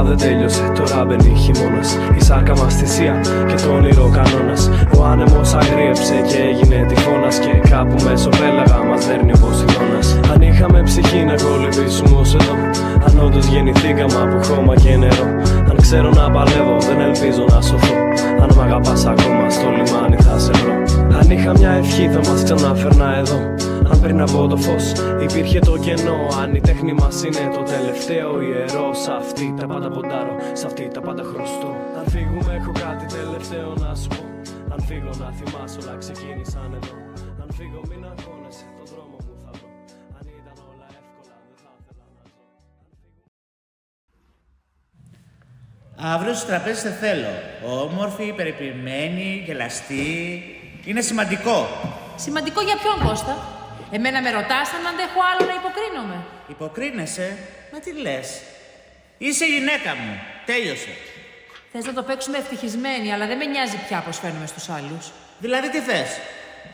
δεν τέλειωσε, τώρα μπαίνει χειμώνας. Η σάρκα μας θυσία και το όνειρο κανόνας. Ο άνεμος αγρίεψε και έγινε τυφώνας. Και κάπου μέσω πέλαγα μας δέρνει ο Ποσειδώνας. Αν είχαμε ψυχή να κολυμπήσουμε ως εδώ, αν όντως γεννηθήκαμε από χώμα και νερό. Αν ξέρω να παλεύω, δεν ελπίζω να σωθώ. Αν μ' αγαπάς ακόμα, στο λιμάνι θα σε βρω. Αν είχα μια ευχή θα μας ξαναφέρνα εδώ. Αν πριν από το φως υπήρχε το κενό. Αν η τέχνη μας είναι το τελευταίο ιερό. Σ' αυτή τα πάντα ποντάρω, σ' αυτή τα πάντα χρωστώ. Αν φύγουμε έχω κάτι τελευταίο να σου πω. Αν φύγω να θυμάσαι όλα ξεκίνησαν εδώ. Αν φύγω μην αγχώνεσαι, τον δρόμο μου θα βρω. Αν ήταν όλα εύκολα δεν θα ήθελα να ζω. Αύριο στο τραπέζι σε θέλω. Όμορφη, περιποιημένη, γελαστή. Είναι σημαντικό. Σημαντικό για ποιον, Κώστα? Εμένα με ρωτάς αν αντέχω άλλο να υποκρίνομαι. Υποκρίνεσαι? Μα τι λες? Είσαι η γυναίκα μου. Τέλειωσε. Θες να το παίξουμε ευτυχισμένοι, αλλά δεν με νοιάζει πια πως φαίνομαι στους άλλους. Δηλαδή τι θες?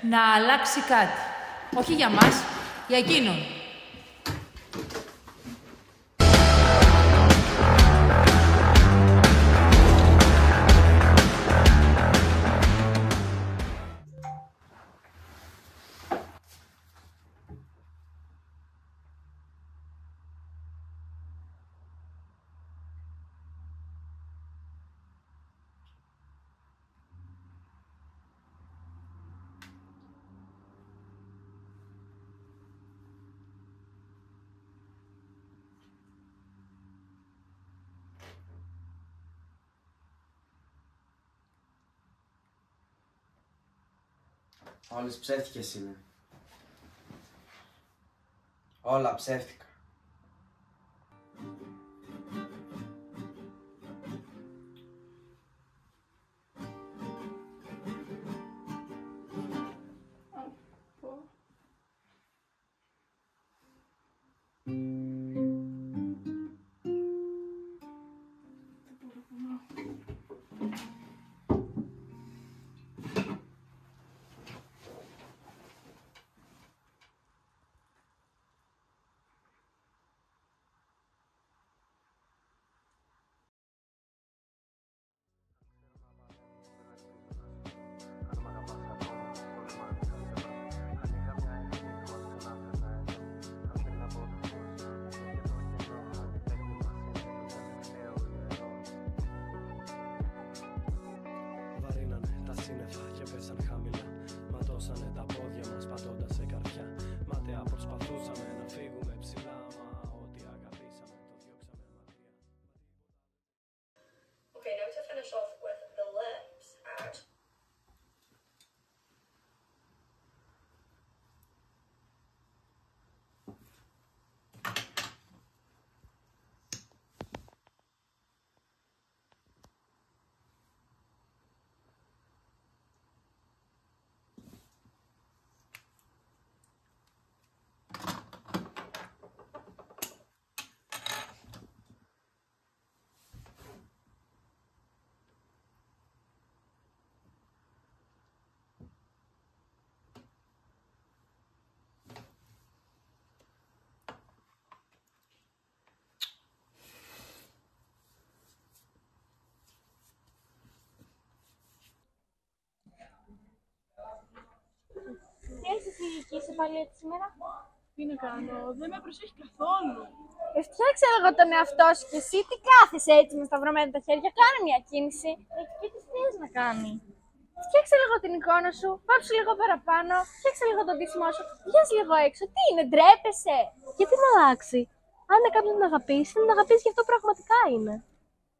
Να αλλάξει κάτι. Όχι για μας, για εκείνον. Όλες ψεύτικες είναι. Όλα ψεύτικα. Τι έχεις εσύ εκεί, είσαι πάλι έτσι σήμερα? Τι να κάνω, δεν με προσέχει καθόλου. Φτιάξε λίγο τον εαυτό σου και εσύ τι κάθεσαι έτσι με σταυρωμένα τα χέρια. Κάνε μια κίνηση. Και τι θες να κάνει? Φτιάξε λίγο την εικόνα σου, πάψε λίγο παραπάνω, φτιάξε λίγο τον ντύσιμό σου. Βγες λίγο έξω. Τι είναι, ντρέπεσαι? Γιατί να αλλάξει? Αν είναι κάποιον να αγαπήσει, να αγαπήσει και αυτό πραγματικά είναι.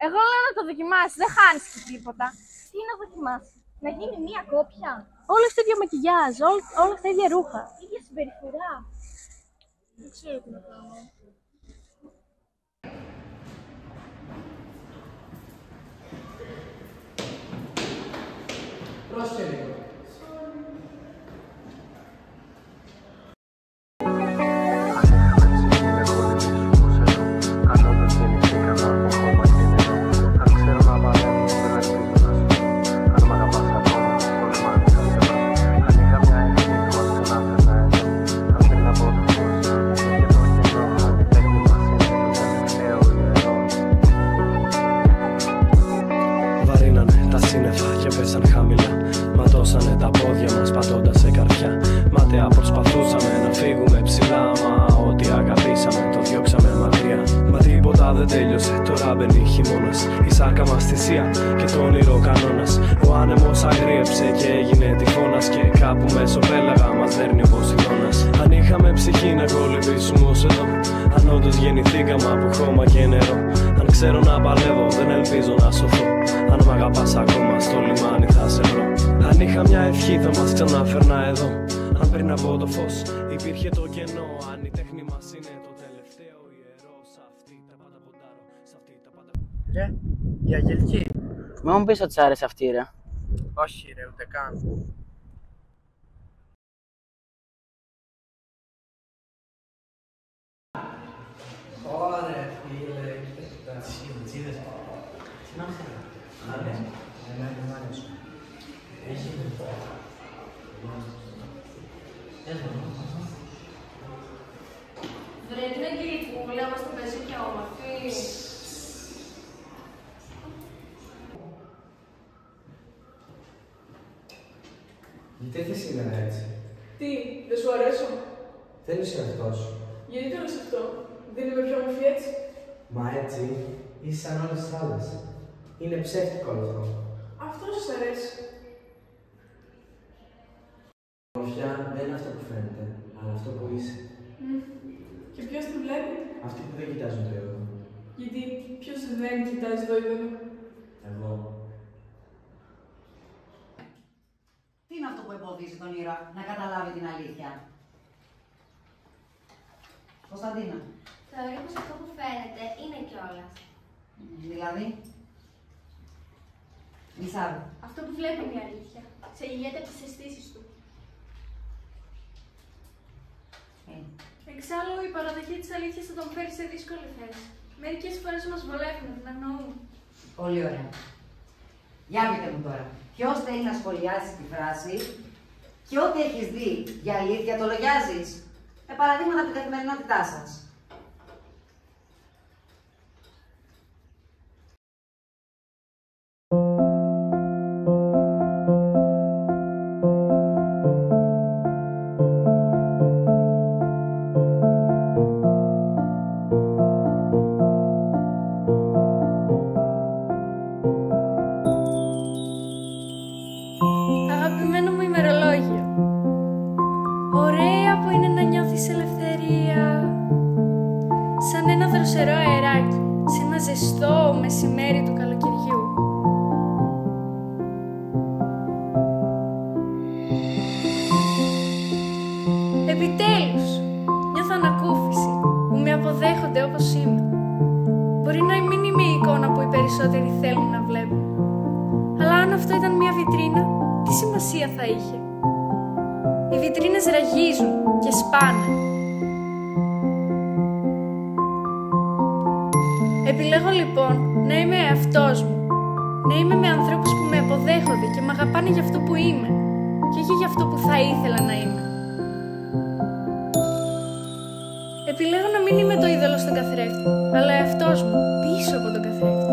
Εγώ λέω να το δοκιμάσεις, δεν χάνεις και τίποτα. Τι να δοκιμάσει, να γίνει μία κόπια. Όλες το ίδιο μακιγιάζ, όλα τα ίδια ρούχα. Ίδια συμπεριφορά. Δεν ξέρω τι να κάνω. Πρόσεχε λίγο. Ματώσανε τα πόδια μας πατώντας σε καρδιά. Μάταια προσπαθούσαμε να φύγουμε ψηλά, μα ό,τι αγαπήσαμε το διώξαμε μακριά. Μα τίποτα δεν τέλειωσε, τώρα μπαίνει χειμώνας. Η σάρκα μας θυσία και το όνειρο κανόνας. Ο άνεμος αγρίεψε και έγινε τυφώνας. Και κάπου μέσω πέλαγα μας δέρνει ο Ποσειδώνας. Αν είχαμε ψυχή να κολυμπήσουμε ως εδώ, αν όντως γεννηθήκαμε από χώμα και νερό. Αν ξέρω να παλεύω, δεν ελπίζω να σωθώ. Αν μ' αγαπάς ακόμα, στο λιμάνι θα σε βρω. Αν είχα μια ευχή θα μας ξαναφέρνα εδώ. Αν πριν από το φως υπήρχε το κενό. Αν η τέχνη μας είναι το τελευταίο ιερό. Σ' αυτή τα πάντα ποντάρω, σ' αυτή τα πάντα. Ρε, η Αγγελική. Μα μου πεις ότι σ' άρεσε αυτή, ρε. Όχι ρε, ούτε καν. Ωραία φίλε, κοίτα τσίδες. Θυμάμαι καλά. Άρεσε. Εμένα μου αρέσουν. Έχει λεπτό. Βρε την Αγγελικούλα, μας την πέσει και όμορφη. Γιατί έρθες σήμερα έτσι? Τι, δεν σου αρέσω? Θέλεις εαυτός. Γιατί το λες αυτό? Δεν είμαι πιο όμορφη έτσι? Μα έτσι είσαι σαν όλες τις άλλες. Είναι ψεύτικο όλο αυτό. Αυτό σας αρέσει. Η ομορφιά δεν είναι αυτό που φαίνεται, αλλά αυτό που είσαι. Και ποιος τη βλέπει? Αυτοί που δεν κοιτάζουν το είδωλο. Γιατί ποιος δεν κοιτάζει το είδωλο? Εγώ. Τι είναι αυτό που εμποδίζει τον ήρωα να καταλάβει την αλήθεια? Κωνσταντίνα. Θεωρώ πως αυτό που φαίνεται είναι κιόλας. Δηλαδή. Μισάβη. Αυτό που βλέπει είναι η αλήθεια. Ξεγελιέται από τις αισθήσεις του. Εξάλλου, η παραδοχή της αλήθειας θα τον φέρει σε δύσκολη θέση. Μερικές φορές μας βολεύουν να την αγνοούν. Πολύ ωραία. Για πείτε μου τώρα, ποιος θέλει να σχολιάσει τη φράση και ό,τι έχεις δει για αλήθεια το λογιάζεις? Με παραδείγματα από την καθημερινότητά σας. Αγαπημένο μου ημερολόγιο. Ωραία που είναι να νιώθεις ελευθερία. Σαν ένα δροσερό αεράκι σε ένα ζεστό μεσημέρι του καλοκαιριού. Επιτέλους, νιώθω ανακούφιση που με αποδέχονται όπως είμαι. Μπορεί να μην είμαι η εικόνα που οι περισσότεροι θέλουν να βλέπουν. Αλλά αν αυτό ήταν μια βιτρίνα, τι σημασία θα είχε? Οι βιτρίνες ραγίζουν και σπάνε. Επιλέγω λοιπόν να είμαι εαυτός μου. Να είμαι με ανθρώπους που με αποδέχονται και με αγαπάνε για αυτό που είμαι και όχι για αυτό που θα ήθελα να είμαι. Επιλέγω να μην είμαι το είδωλο στον καθρέφτη, αλλά εαυτός μου πίσω από τον καθρέφτη.